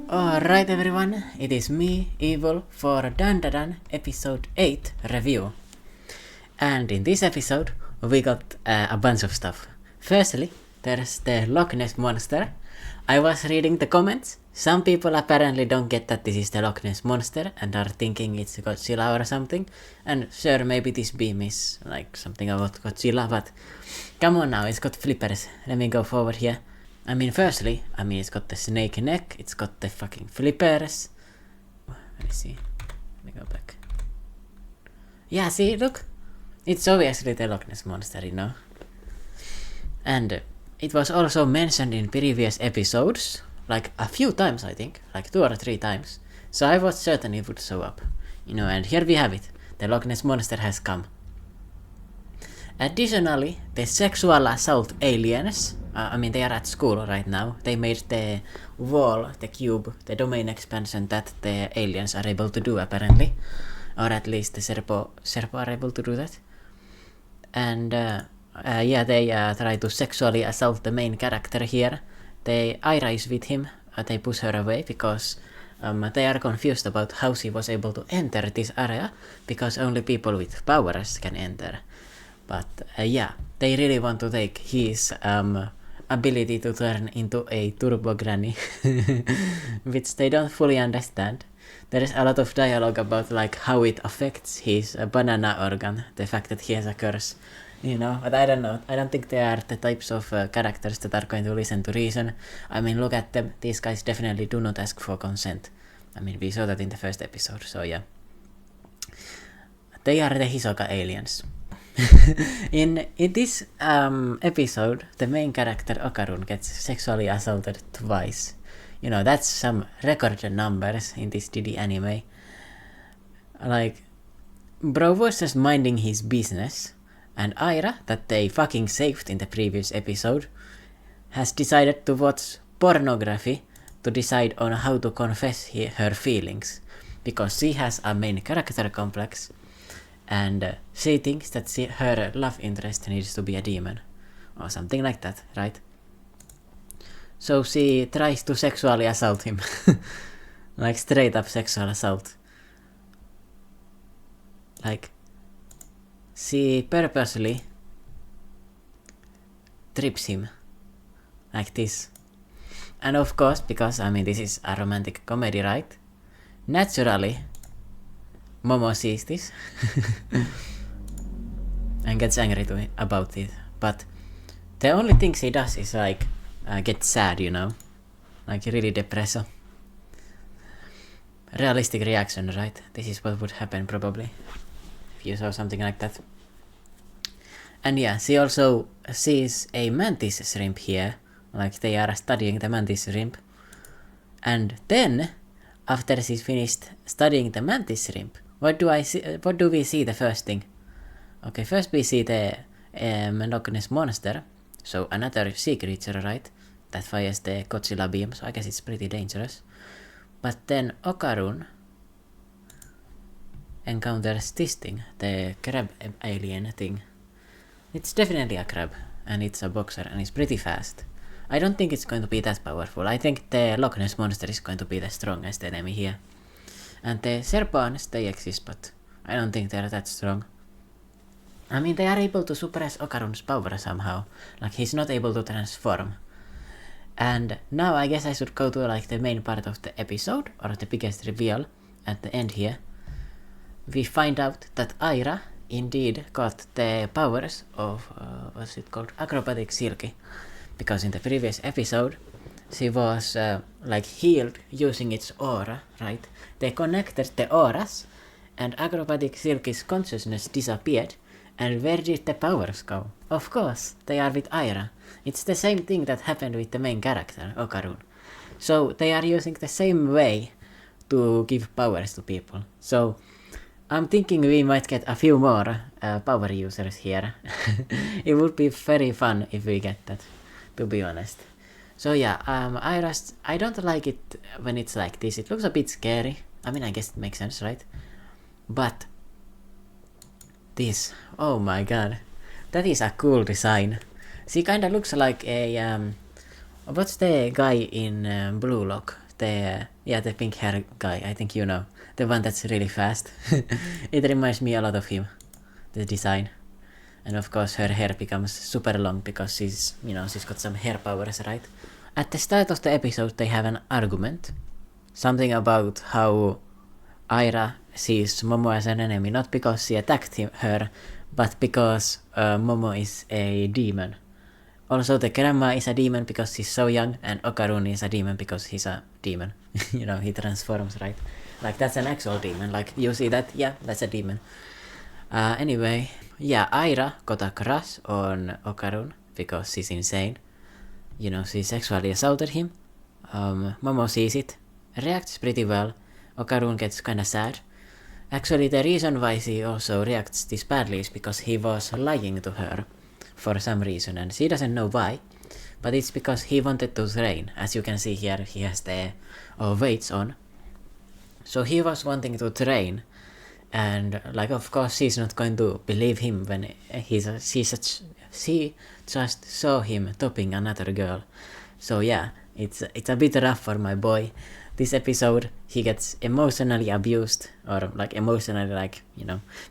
Alright everyone, it is me, Evill, for Dandadan episode 8 review. And in this episode, we got a bunch of stuff. Firstly, there's the Loch Ness Monster. I was reading the comments. Some people apparently don't get that this is the Loch Ness Monster and are thinking it's Godzilla or something. And sure, maybe this beam is like something about Godzilla, but come on now, it's got flippers. Let me go forward here. Firstly, it's got the snake neck, it's got the fucking flippers. Let me see. Let me go back. Yeah, see, look. It's obviously the Loch Ness Monster, you know. And it was also mentioned in previous episodes, like a few times, I think, like 2 or 3 times. So I was certain it would show up, you know, and here we have it. The Loch Ness Monster has come. Additionally, the sexual assault aliens, they are at school right now. They made the wall, the cube, the domain expansion that the aliens are able to do apparently. Or at least the Serpo are able to do that. And they try to sexually assault the main character here. Ira is with him, they push her away because they are confused about how she was able to enter this area, because only people with powers can enter. But they really want to take his ability to turn into a turbo granny, which they don't fully understand. There is a lot of dialogue about like how it affects his banana organ, the fact that he has a curse, you know. But I don't know. I don't think they are the types of characters that are going to listen to reason. Look at them. These guys definitely do not ask for consent. We saw that in the first episode. So yeah, they are the Hisoka aliens. in this episode, the main character Okarun gets sexually assaulted twice. You know, that's some record numbers in this DD anime. Like, bro was just minding his business, and Ira, that they fucking saved in the previous episode, has decided to watch pornography to decide on how to confess her feelings, because she has a main character complex. And she thinks that her love interest needs to be a demon. Or something like that, right? So she tries to sexually assault him. Like straight up sexual assault. Like, she purposely trips him. Like this. And of course, because this is a romantic comedy, right? Naturally, Momo sees this and gets angry about it, but the only thing she does is like get sad, you know, like really depresso. Realistic reaction, right? This is what would happen probably if you saw something like that. And yeah, she also sees a mantis shrimp here, like they are studying the mantis shrimp. And then, after she's finished studying the mantis shrimp, what do we see the first thing? Okay, first we see the Loch Ness Monster, so another sea creature, right? That fires the Godzilla beam, so I guess it's pretty dangerous. But then Okarun encounters this thing, the crab alien thing. It's definitely a crab, and it's a boxer, and it's pretty fast. I don't think it's going to be that powerful. I think the Loch Ness Monster is going to be the strongest enemy here. And the Serpons, they exist, but I don't think they're that strong. They are able to suppress Okarun's power somehow. Like, he's not able to transform. And now I guess I should go to like the main part of the episode, or the biggest reveal at the end here. We find out that Ira indeed got the powers of, what's it called? Acrobatic Silky. Because in the previous episode, she was healed using its aura, right? They connected the auras, and Acrobatic Silky's consciousness disappeared. And where did the powers go? Of course, they are with Ira. It's the same thing that happened with the main character, Okarun. So they are using the same way to give powers to people. So I'm thinking we might get a few more power users here. It would be very fun if we get that, to be honest. So yeah, I don't like it when it's like this. It looks a bit scary. I guess it makes sense, right? But this, oh my god, that is a cool design. She kinda looks like a what's the guy in Blue Lock? the pink hair guy. I think you know. The one that's really fast. It reminds me a lot of him. The design. And of course her hair becomes super long because she's got some hair powers, right? At the start of the episode they have an argument. Something about how Aira sees Momo as an enemy, not because she attacked her, but because Momo is a demon. Also, the grandma is a demon because she's so young, and Okarun is a demon because he's a demon. He transforms, right? Like, that's an actual demon. Like, you see that? Yeah, that's a demon. Anyway, yeah, Aira got a crush on Okarun because she's insane. She sexually assaulted him. Momo sees it, reacts pretty well. Okarun gets kinda sad. Actually, the reason why she also reacts this badly is because he was lying to her for some reason, and she doesn't know why, but it's because he wanted to train. As you can see here, he has the weights on. So he was wanting to train, and like, of course she's not going to believe him when she just saw him topping another girl. So yeah, it's a bit rough for my boy. This episode, he gets emotionally abused, or like emotionally,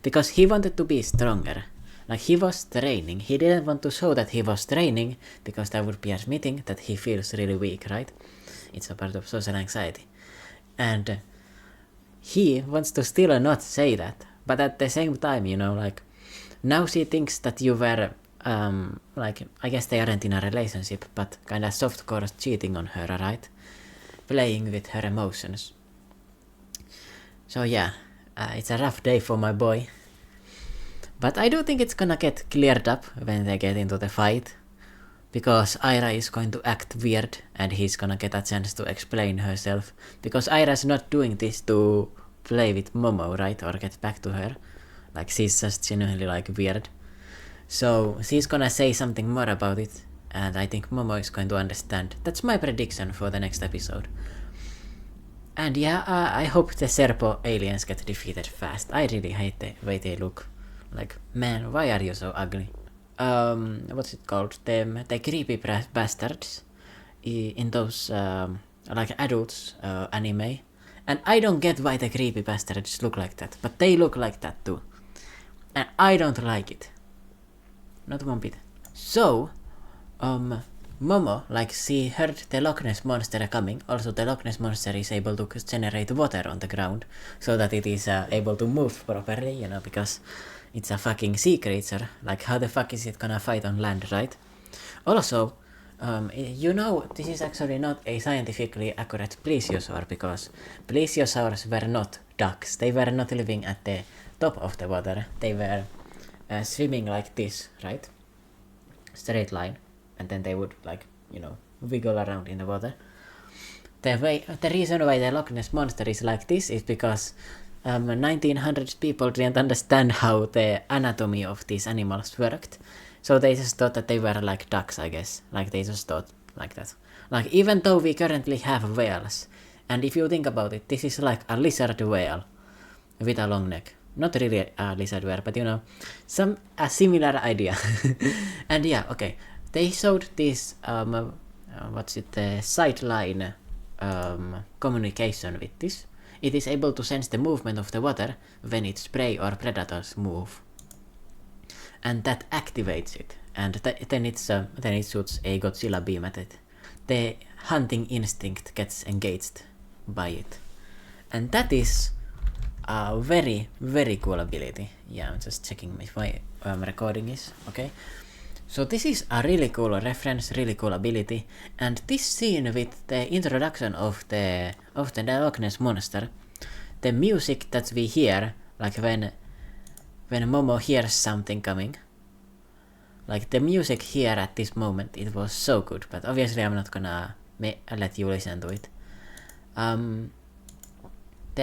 because he wanted to be stronger. Like, he was training. He didn't want to show that he was training, because that would be admitting that he feels really weak, right? It's a part of social anxiety. And he wants to still not say that, but at the same time, now she thinks that you were, I guess they aren't in a relationship, but kinda softcore cheating on her, right? Playing with her emotions. So yeah, it's a rough day for my boy. But I do think it's gonna get cleared up when they get into the fight. Because Aira is going to act weird and he's gonna get a chance to explain herself. Because Aira's not doing this to play with Momo, right? Or get back to her. Like, she's just genuinely weird. So she's gonna say something more about it. And I think Momo is going to understand. That's my prediction for the next episode. And yeah, I hope the Serpo aliens get defeated fast. I really hate the way they look. Like, man, why are you so ugly? What's it called? The creepy bastards in those adults anime. And I don't get why the creepy bastards look like that, but they look like that too. And I don't like it. Not one bit. So, Momo, she heard the Loch Ness monster coming. Also, the Loch Ness monster is able to generate water on the ground so that it is able to move properly, because it's a fucking sea creature. Like, how the fuck is it gonna fight on land, right? Also, this is actually not a scientifically accurate plesiosaur, because plesiosaurs were not ducks. They were not living at the top of the water. They were swimming like this, right? Straight line. And then they would, wiggle around in the water. The reason why the Loch Ness monster is like this is because 1900s people didn't understand how the anatomy of these animals worked. So they just thought that they were like ducks, I guess. Like, they just thought like that. Like, even though we currently have whales, and if you think about it, this is like a lizard whale with a long neck. Not really a lizard whale, but a similar idea. And yeah, okay. They showed this, the sideline communication with this. It is able to sense the movement of the water when its prey or predators move. And that activates it. And then it shoots a Godzilla beam at it. The hunting instinct gets engaged by it. And that is a very, very cool ability. Yeah, I'm just checking if my recording is okay. So this is a really cool reference, really cool ability, and this scene with the introduction of the Loch Ness monster, the music that we hear, like when Momo hears something coming, like the music here at this moment, it was so good, but obviously I'm not gonna let you listen to it. The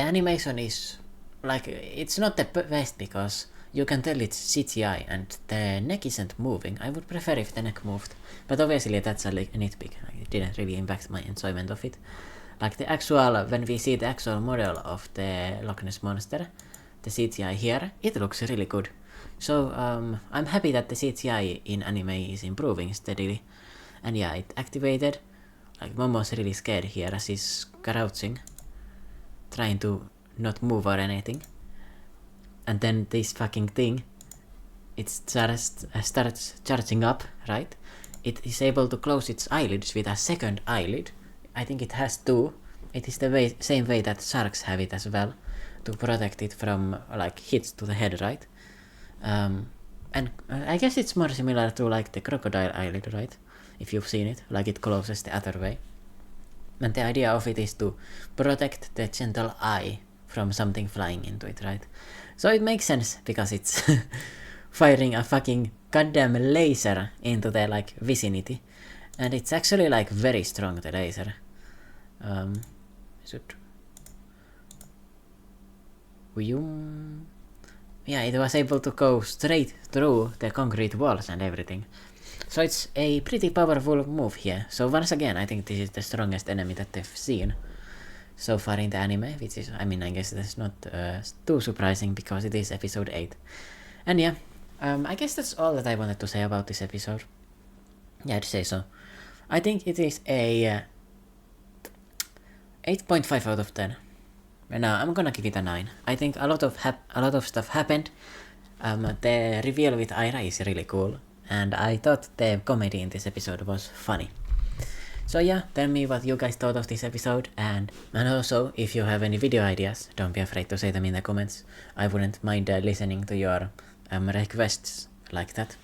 animation is, it's not the best because you can tell it's CGI and the neck isn't moving. I would prefer if the neck moved. But obviously that's a nitpick. It didn't really impact my enjoyment of it. When we see the actual model of the Loch Ness monster, the CGI here, it looks really good. So I'm happy that the CGI in anime is improving steadily. And yeah, it activated. like Momo's really scared here as he's crouching, trying to not move or anything. And then this fucking thing, it starts charging up, right? It is able to close its eyelids with a second eyelid. I think it has two. It is the same way that sharks have it as well, to protect it from like hits to the head, right? And I guess it's more similar to like the crocodile eyelid, right? If you've seen it, like it closes the other way. And the idea of it is to protect the gentle eye from something flying into it, right? So it makes sense because it's firing a fucking goddamn laser into the like vicinity. And it's actually like very strong, the laser. Yeah, it was able to go straight through the concrete walls and everything. So it's a pretty powerful move here. So once again, I think this is the strongest enemy that they've seen so far in the anime, which is, I mean, I guess that's not too surprising because it is episode 8. And yeah, I guess that's all that I wanted to say about this episode. Yeah, I'd say so. I think it is a 8.5 out of 10. No, I'm gonna give it a 9. I think a lot of stuff happened. The reveal with Aira is really cool, and I thought the comedy in this episode was funny. So yeah, tell me what you guys thought of this episode, and also if you have any video ideas, don't be afraid to say them in the comments. I wouldn't mind listening to your requests like that.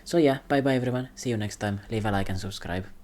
So yeah, bye bye everyone, see you next time, leave a like and subscribe.